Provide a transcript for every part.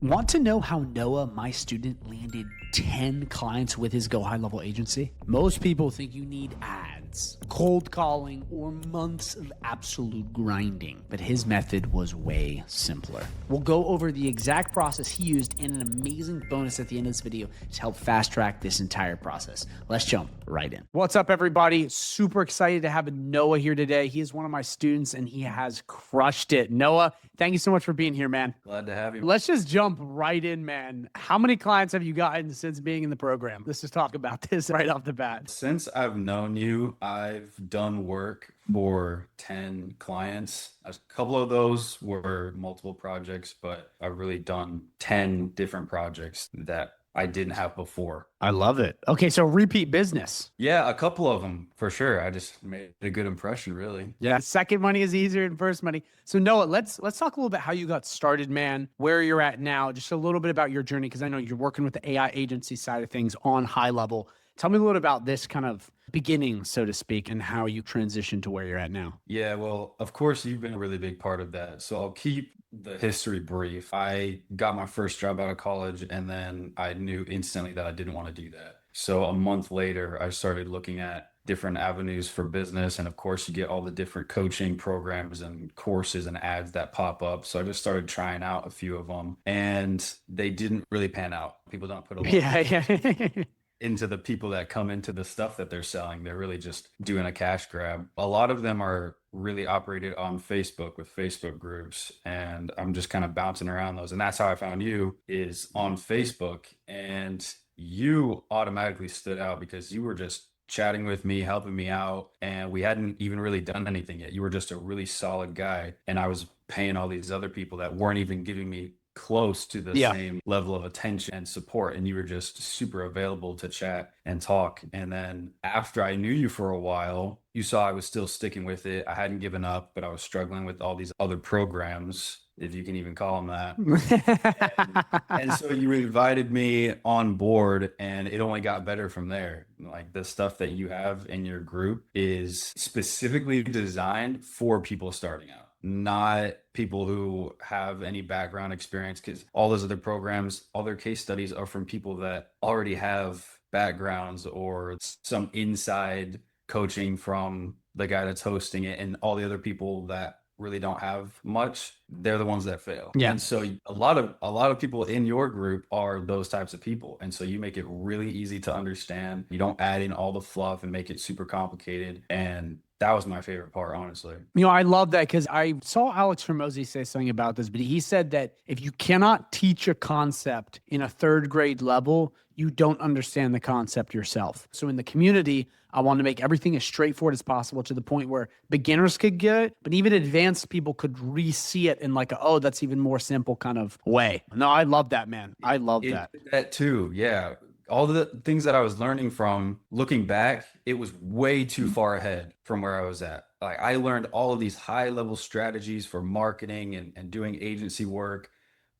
Want to know how Noah, my student, landed 10 clients with his Go High Level agency? Most people think you need ads, cold calling, or months of absolute grinding, but his method was way simpler. We'll go over the exact process he used and an amazing bonus at the end of this video to help fast track this entire process. Let's jump right in. What's up, everybody? Super excited to have Noah here today. He is one of my students and he has crushed it. Noah, thank you so much for being here, man. Glad to have you. Let's just jump right in, man. How many clients have you gotten since being in the program? Let's just talk about this right off the bat. Since I've known you, I've done work for 10 clients. A couple of those were multiple projects, but I've really done 10 different projects that I didn't have before. I love it. Okay, so repeat business. Yeah, a couple of them for sure. I just made a good impression, really. Yeah, second money is easier than first money. So Noah, let's talk a little bit how you got started, man. Where you're at now, just a little bit about your journey, because I know you're working with the AI agency side of things on high level. Tell me a little bit about this kind of beginning, so to speak, and how you transitioned to where you're at now. Yeah, well, of course, you've been a really big part of that. So I'll keep the history brief. I got my first job out of college, and then I knew instantly that I didn't want to do that. So a month later, I started looking at different avenues for business. And of course, you get all the different coaching programs and courses and ads that pop up. So I just started trying out a few of them, and they didn't really pan out. People don't put a lot into the people that come into the stuff that they're selling. They're really just doing a cash grab. A lot of them are really operated on Facebook with Facebook groups, and I'm just kind of bouncing around those. And that's how I found you, is on Facebook. And you automatically stood out because you were just chatting with me, helping me out, and we hadn't even really done anything yet. You were just a really solid guy, and I was paying all these other people that weren't even giving me close to the same level of attention and support, and you were just super available to chat and talk. And then after I knew you for a while, you saw I was still sticking with it. I hadn't given up, but I was struggling with all these other programs, if you can even call them that. and so you invited me on board, and it only got better from there. Like, the stuff that you have in your group is specifically designed for people starting out, not people who have any background experience, because all those other programs, all their case studies are from people that already have backgrounds or some inside coaching from the guy that's hosting it, and all the other people that really don't have much, they're the ones that fail. Yeah. And so a lot of people in your group are those types of people. And so you make it really easy to understand. You don't add in all the fluff and make it super complicated. And that was my favorite part, honestly. You know, I love that, because I saw Alex Hormozy say something about this, but he said that if you cannot teach a concept in a third grade level, you don't understand the concept yourself. So in the community, I want to make everything as straightforward as possible, to the point where beginners could get it, but even advanced people could re-see it in like oh, that's even more simple kind of way. No, I love that, man. I love that. That too, yeah. All the things that I was learning from, looking back, it was way too far ahead from where I was at. Like, I learned all of these high level strategies for marketing and doing agency work,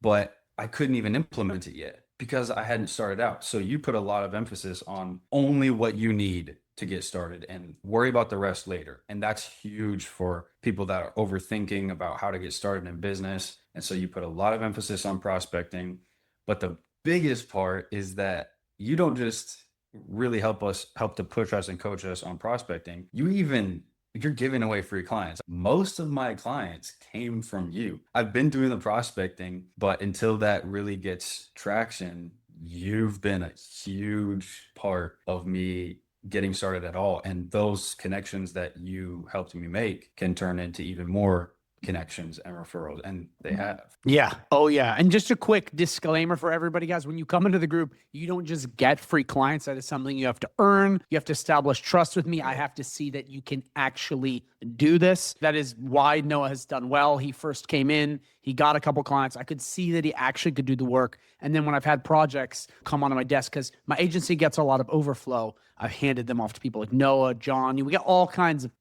but I couldn't even implement it yet because I hadn't started out. So you put a lot of emphasis on only what you need to get started and worry about the rest later. And that's huge for people that are overthinking about how to get started in business. And so you put a lot of emphasis on prospecting. But the biggest part is that you don't just really help to push us and coach us on prospecting. You're giving away free clients. Most of my clients came from you. I've been doing the prospecting, but until that really gets traction, you've been a huge part of me getting started at all. And those connections that you helped me make can turn into even more connections and referrals, and they have. Yeah. Oh, yeah. And just a quick disclaimer for everybody, guys. When you come into the group, you don't just get free clients. That is something you have to earn. You have to establish trust with me. I have to see that you can actually do this. That is why Noah has done well. He first came in, he got a couple clients. I could see that he actually could do the work. And then when I've had projects come onto my desk, because my agency gets a lot of overflow, I've handed them off to people like Noah, John. We got all kinds of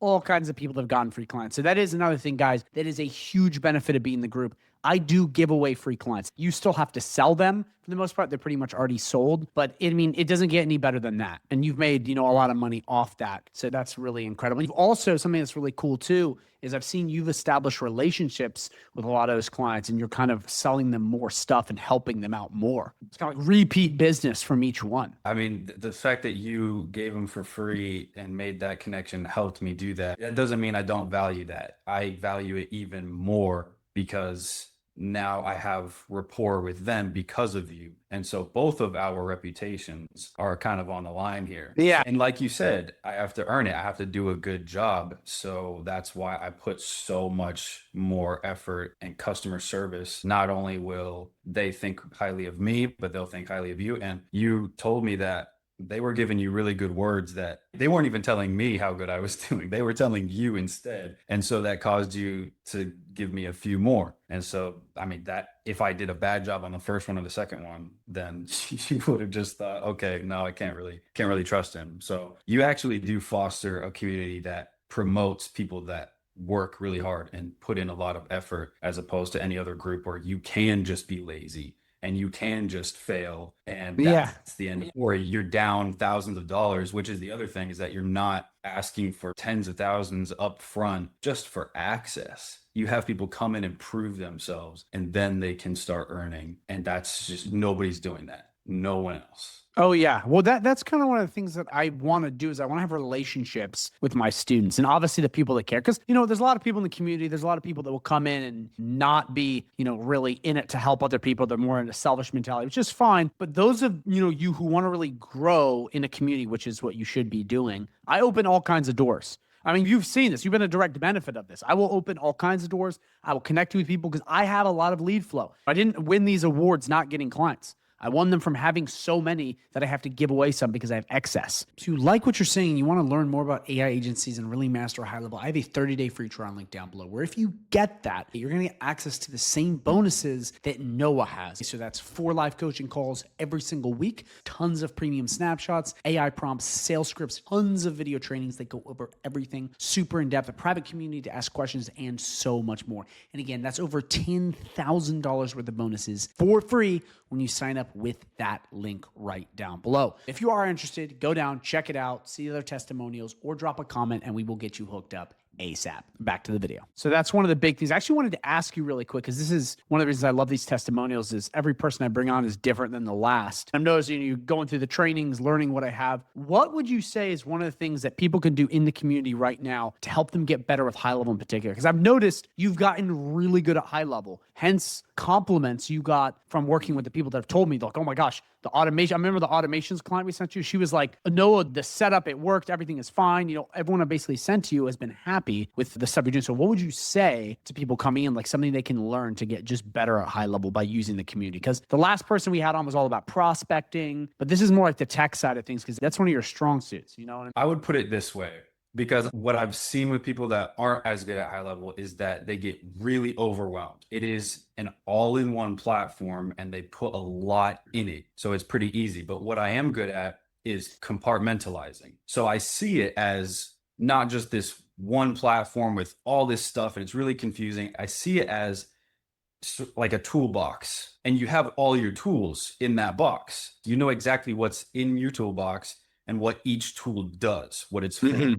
people that have gotten free clients. So that is another thing, guys. That is a huge benefit of being in the group. I do give away free clients. You still have to sell them for the most part. They're pretty much already sold, but it doesn't get any better than that. And you've made, a lot of money off that. So that's really incredible. You've also, something that's really cool too, is I've seen you've established relationships with a lot of those clients and you're kind of selling them more stuff and helping them out more. It's kind of like repeat business from each one. I mean, the fact that you gave them for free and made that connection helped me do that. That doesn't mean I don't value that. I value it even more because now I have rapport with them because of you. And so both of our reputations are kind of on the line here. Yeah. And like you said, I have to earn it. I have to do a good job. So that's why I put so much more effort and customer service. Not only will they think highly of me, but they'll think highly of you. And you told me that they were giving you really good words that they weren't even telling me how good I was doing. They were telling you instead. And so that caused you to give me a few more. And so, I mean, that if I did a bad job on the first one or the second one, then you would have just thought, okay, no, I can't really trust him. So you actually do foster a community that promotes people that work really hard and put in a lot of effort, as opposed to any other group where you can just be lazy and you can just fail. And that's the end, or you're down thousands of dollars, which is the other thing, is that you're not asking for tens of thousands up front just for access. You have people come in and prove themselves and then they can start earning. And that's just, nobody's doing that. No one else. Oh, yeah. Well, that's kind of one of the things that I want to do is I want to have relationships with my students and obviously the people that care. Because, there's a lot of people in the community. There's a lot of people that will come in and not be, really in it to help other people. They're more in a selfish mentality, which is fine. But those of, you who want to really grow in a community, which is what you should be doing, I open all kinds of doors. I mean, you've seen this. You've been a direct benefit of this. I will open all kinds of doors. I will connect you with people because I have a lot of lead flow. I didn't win these awards not getting clients. I won them from having so many that I have to give away some because I have excess. If you like what you're seeing and you want to learn more about AI agencies and really master a high level, I have a 30-day free trial link down below where if you get that, you're going to get access to the same bonuses that Noah has. So that's 4 live coaching calls every single week, tons of premium snapshots, AI prompts, sales scripts, tons of video trainings that go over everything, super in-depth, a private community to ask questions, and so much more. And again, that's over $10,000 worth of bonuses for free when you sign up with that link right down below. If you are interested, go down, check it out, see other testimonials, or drop a comment and we will get you hooked up ASAP. Back to the video. So that's one of the big things. I actually wanted to ask you really quick, because this is one of the reasons I love these testimonials is every person I bring on is different than the last. I'm noticing you going through the trainings, learning what I have. What would you say is one of the things that people can do in the community right now to help them get better with high level in particular? Because I've noticed you've gotten really good at high level, hence compliments you got from working with the people that have told me, like, oh my gosh, the automation. I remember the automations client we sent you. She was like, Noah, the setup, it worked. Everything is fine. Everyone I basically sent to you has been happy with the stuff you're doing. So what would you say to people coming in, like something they can learn to get just better at high level by using the community? Because the last person we had on was all about prospecting, but this is more like the tech side of things, because that's one of your strong suits, I would put it this way, because what I've seen with people that aren't as good at high level is that they get really overwhelmed. It is an all-in-one platform and they put a lot in it. So it's pretty easy. But what I am good at is compartmentalizing. So I see it as not just this one platform with all this stuff and it's really confusing. I see it as like a toolbox, and you have all your tools in that box. You know exactly what's in your toolbox and what each tool does, what it's for.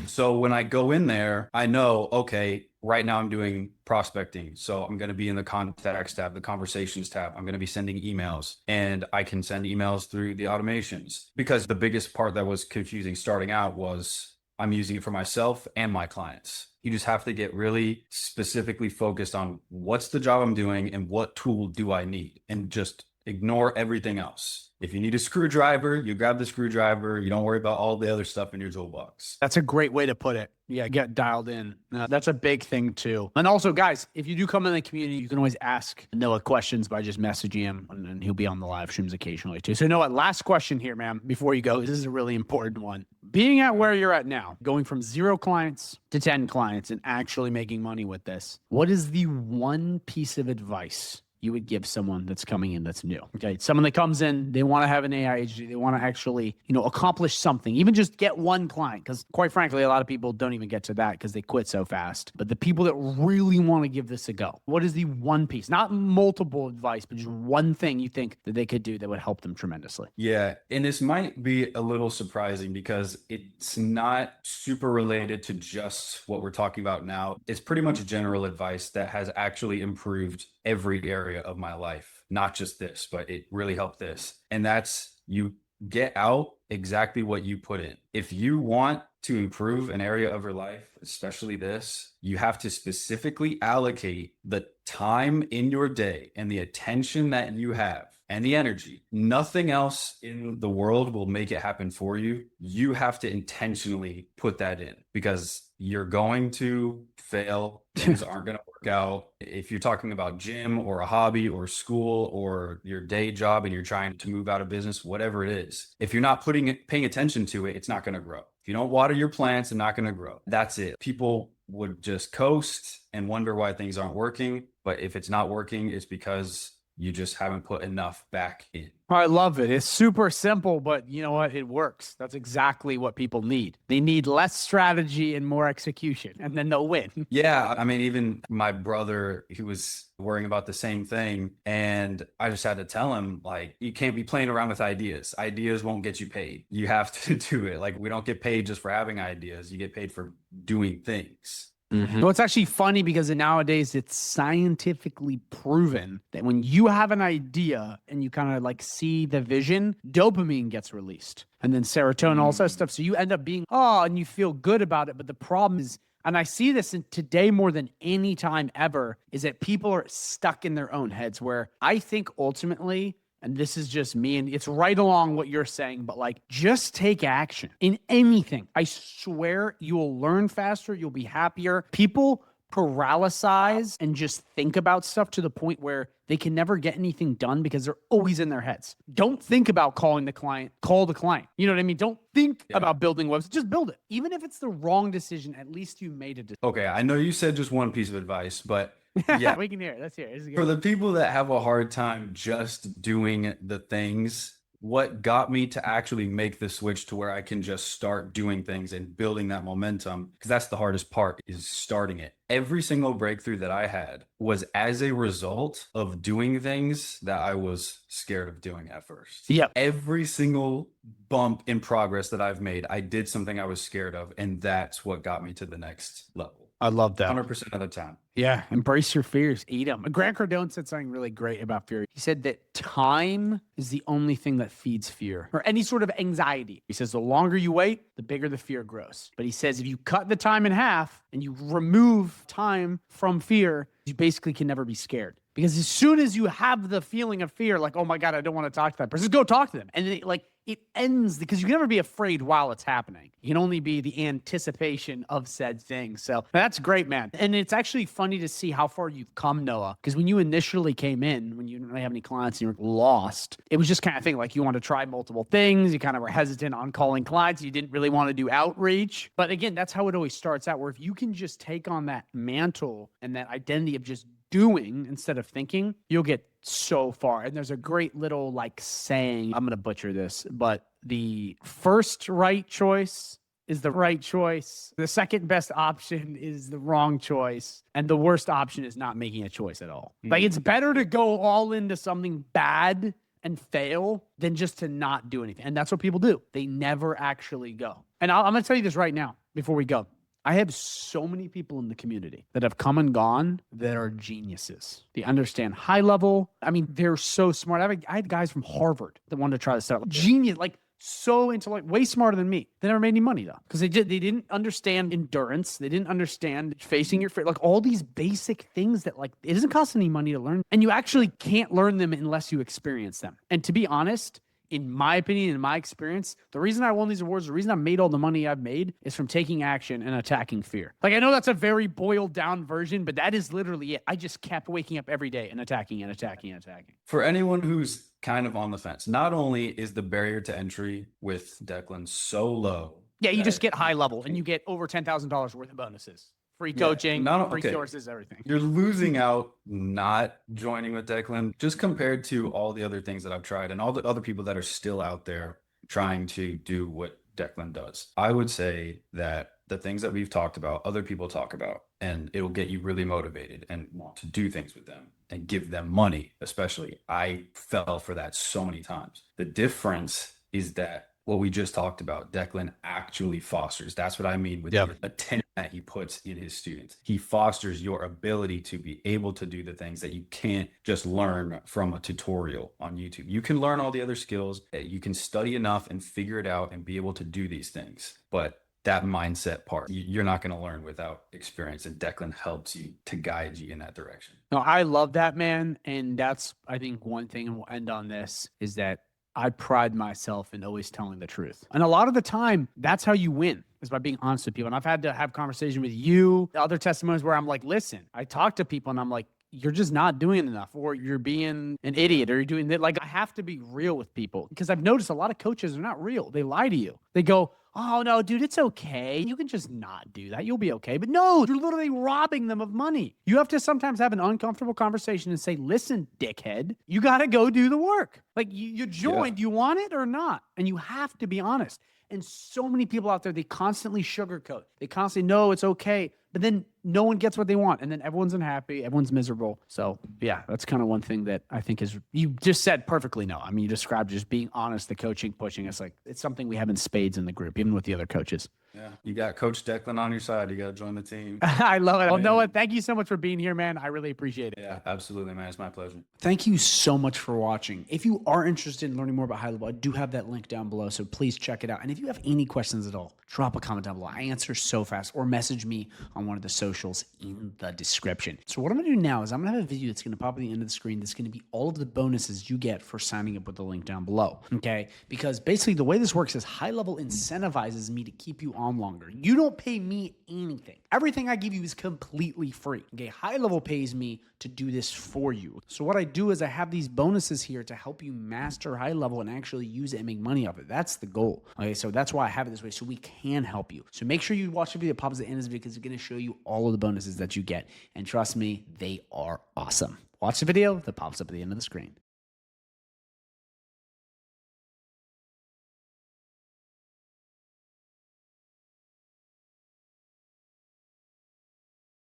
So when I go in there, I know, okay, right now I'm doing prospecting. So I'm going to be in the contacts tab, the conversations tab. I'm going to be sending emails, and I can send emails through the automations, because the biggest part that was confusing starting out was I'm using it for myself and my clients. You just have to get really specifically focused on what's the job I'm doing and what tool do I need, and just ignore everything else. If you need a screwdriver, you grab the screwdriver. You don't worry about all the other stuff in your toolbox. That's a great way to put it. Yeah, get dialed in. That's a big thing too. And also, guys, if you do come in the community, you can always ask Noah questions by just messaging him, and he'll be on the live streams occasionally too. So Noah, last question here, man, before you go. This is a really important one. Being at where you're at now, going from 0 clients to 10 clients and actually making money with this, what is the one piece of advice you would give someone that's coming in that's new? Okay. Someone that comes in, they want to have an AI agency, they want to actually, accomplish something, even just get one client. Because quite frankly, a lot of people don't even get to that because they quit so fast. But the people that really want to give this a go, what is the one piece, not multiple advice, but just one thing you think that they could do that would help them tremendously? Yeah, and this might be a little surprising because it's not super related to just what we're talking about now. It's pretty much general advice that has actually improved every area of my life, not just this, but it really helped this. And that's, you get out exactly what you put in. If you want to improve an area of your life, especially this, you have to specifically allocate the time in your day and the attention that you have and the energy. Nothing else in the world will make it happen for you. You have to intentionally put that in because you're going to fail. Things aren't going to work out. If you're talking about gym or a hobby or school or your day job and you're trying to move out of business, whatever it is, if you're not paying attention to it, it's not going to grow. If you don't water your plants, they're not going to grow. That's it. People would just coast and wonder why things aren't working. But if it's not working, it's because you just haven't put enough back in. I love it. It's super simple, but you know what? It works. That's exactly what people need. They need less strategy and more execution, and then they'll win. Yeah. I mean, even my brother, he was worrying about the same thing. And I just had to tell him, like, you can't be playing around with ideas. Ideas won't get you paid. You have to do it. Like, we don't get paid just for having ideas. You get paid for doing things. Well, it's actually funny because nowadays it's scientifically proven that when you have an idea and you kind of like see the vision, dopamine gets released and then serotonin, all that stuff. So you end up being, and you feel good about it. But the problem is, and I see this in today more than any time ever, is that people are stuck in their own heads where I think ultimately, and this is just me, and it's right along what you're saying, but like, just take action in anything. I swear you'll learn faster. You'll be happier. People paralyze and just think about stuff to the point where they can never get anything done because they're always in their heads. Don't think about calling the client, call the client. You know what I mean? Don't think about building websites, just build it. Even if it's the wrong decision, at least you made a decision. Okay, I know you said just one piece of advice, but yeah, we can hear it. Let's hear it. For the people that have a hard time just doing the things, what got me to actually make the switch to where I can just start doing things and building that momentum, because that's the hardest part, is starting it. Every single breakthrough that I had was as a result of doing things that I was scared of doing at first. Yeah. Every single bump in progress that I've made, I did something I was scared of, and that's what got me to the next level. I love that. 100% of the time. Yeah. Embrace your fears. Eat them. Grant Cardone said something really great about fear. He said that time is the only thing that feeds fear or any sort of anxiety. He says the longer you wait, the bigger the fear grows. But he says if you cut the time in half and you remove time from fear, you basically can never be scared. Because as soon as you have the feeling of fear, like, oh my God, I don't want to talk to that person, just go talk to them. And then it ends because you can never be afraid while it's happening. You can only be the anticipation of said thing. So that's great, man. And it's actually funny to see how far you've come, Noah, because when you initially came in, when you didn't really have any clients and you were lost, it was just kind of thing like you want to try multiple things. You kind of were hesitant on calling clients. You didn't really want to do outreach. But again, that's how it always starts out, where if you can just take on that mantle and that identity of just doing instead of thinking, you'll get so far. And there's a great little like saying, I'm going to butcher this, but the first right choice is the right choice. The second best option is the wrong choice. And the worst option is not making a choice at all. Like, it's better to go all into something bad and fail than just to not do anything. And that's what people do. They never actually go. And I'm going to tell you this right now before we go. I have so many people in the community that have come and gone that are geniuses. They understand high level. I mean, they're so smart. I had guys from Harvard that wanted to try this out. Genius, like so intellectual, way smarter than me. They never made any money though, because they didn't understand endurance. They didn't understand facing your fear, like all these basic things that like it doesn't cost any money to learn, and you actually can't learn them unless you experience them. And to be honest, in my opinion, in my experience, the reason I won these awards, the reason I made all the money I've made is from taking action and attacking fear. Like, I know that's a very boiled down version, but that is literally it. I just kept waking up every day and attacking and attacking and attacking. For anyone who's kind of on the fence, not only is the barrier to entry with Declan so low. Yeah, you just get high level and you get over $10,000 worth of bonuses. Free coaching, not free okay. courses, everything. You're losing out not joining with Declan, just compared to all the other things that I've tried and all the other people that are still out there trying to do what Declan does. I would say that the things that we've talked about, other people talk about, and it'll get you really motivated and want to do things with them and give them money, especially. I fell for that so many times. The difference is that what we just talked about, Declan actually fosters. That's what I mean with the attention that he puts in his students. He fosters your ability to be able to do the things that you can't just learn from a tutorial on YouTube. You can learn all the other skills. You can study enough and figure it out and be able to do these things. But that mindset part, you're not going to learn without experience. And Declan helps you to guide you in that direction. No, I love that, man. And that's, I think, one thing, and we'll end on this, is that I pride myself in always telling the truth. And a lot of the time, that's how you win, is by being honest with people. And I've had to have conversation with you, other testimonies where I'm like, listen, I talk to people and I'm like, you're just not doing enough, or you're being an idiot, or you're doing that. Like, I have to be real with people, because I've noticed a lot of coaches are not real. They lie to you. They go, oh no, dude, it's okay. You can just not do that. You'll be okay. But no, you're literally robbing them of money. You have to sometimes have an uncomfortable conversation and say, listen, dickhead, you got to go do the work. Like, you joined, you want it or not? And you have to be honest. And so many people out there, they constantly sugarcoat. They constantly know it's okay, but then no one gets what they want. And then everyone's unhappy. Everyone's miserable. So yeah, that's kind of one thing that I think is, you just said perfectly. No, I mean, you described just being honest, the coaching, pushing. It's like, it's something we have in spades in the group, even with the other coaches. Yeah. You got Coach Declan on your side. You got to join the team. I love it. Well, Noah, thank you so much for being here, man. I really appreciate it. Yeah, absolutely, man. It's my pleasure. Thank you so much for watching. If you are interested in learning more about High Level, I do have that link down below, so please check it out. And if you have any questions at all, drop a comment down below. I answer so fast, or message me on one of the socials in the description. So what I'm gonna do now is I'm gonna have a video that's gonna pop at the end of the screen that's gonna be all of the bonuses you get for signing up with the link down below, okay? Because basically the way this works is High Level incentivizes me to keep you on longer. You don't pay me anything. Everything I give you is completely free, okay? High Level pays me to do this for you. So what I do is I have these bonuses here to help you master High Level and actually use it and make money off it. That's the goal, okay? So that's why I have it this way, so we can help you. So make sure you watch the video that pops at the end of this video, because it's gonna show you all of the bonuses that you get. And trust me, they are awesome. Watch the video that pops up at the end of the screen.